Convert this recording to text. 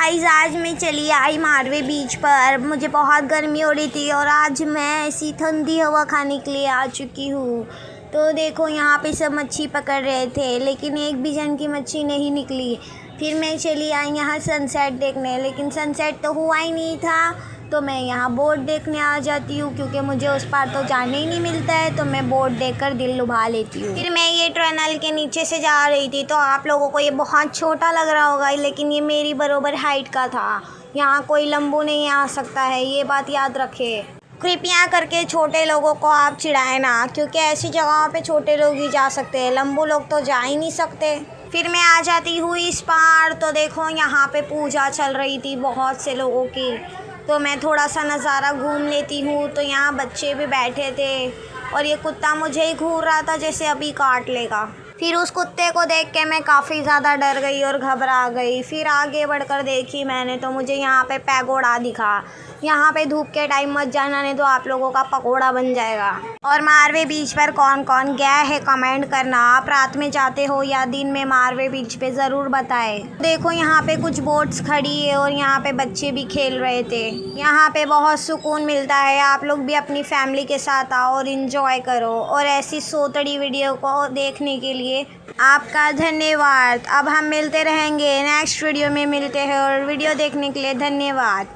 Guys आज मैं चली आई मारवे बीच पर। मुझे बहुत गर्मी हो रही थी और आज मैं ऐसी ठंडी हवा खाने के लिए आ चुकी हूँ। तो देखो यहाँ पे सब मच्छी पकड़ रहे थे लेकिन एक भी जन की मच्छी नहीं निकली। फिर मैं चली आई यहाँ सनसेट देखने, लेकिन सनसेट तो हुआ ही नहीं था। तो मैं यहाँ बोट देखने आ जाती हूँ क्योंकि मुझे उस पार तो जाने ही नहीं मिलता है, तो मैं बोट देखकर दिल लुभा लेती हूँ। फिर मैं ये टनल के नीचे से जा रही थी तो आप लोगों को ये बहुत छोटा लग रहा होगा, लेकिन ये मेरी बराबर हाइट का था। यहाँ कोई लंबू नहीं आ सकता है, ये बात याद रखे। कृपया करके छोटे लोगों को आप चिढ़ाएं ना, क्योंकि ऐसी जगहों पे छोटे लोग ही जा सकते हैं, लंबू लोग तो जा ही नहीं सकते। फिर मैं आ जाती हूँ इस पार, तो देखो यहाँ पे पूजा चल रही थी बहुत से लोगों की। तो मैं थोड़ा सा नज़ारा घूम लेती हूँ। तो यहाँ बच्चे भी बैठे थे और ये कुत्ता मुझे ही घूर रहा था जैसे अभी काट लेगा। फिर उस कुत्ते को देख के मैं काफ़ी ज़्यादा डर गई और घबरा गई। फिर आगे बढ़कर देखी मैंने तो मुझे यहाँ पे पैगोडा दिखा। यहाँ पे धूप के टाइम मत जाना, नहीं तो आप लोगों का पकोड़ा बन जाएगा। और मारवे बीच पर कौन कौन गया है कमेंट करना। आप रात में जाते हो या दिन में मारवे बीच पे ज़रूर बताएं। देखो यहाँ पे कुछ बोट्स खड़ी है और यहाँ पे बच्चे भी खेल रहे थे। यहाँ पे बहुत सुकून मिलता है। आप लोग भी अपनी फैमिली के साथ आओ और इंजॉय करो। और ऐसी सोतड़ी वीडियो को देखने के लिए आपका धन्यवाद। अब हम मिलते रहेंगे, नेक्स्ट वीडियो में मिलते हैं। और वीडियो देखने के लिए धन्यवाद।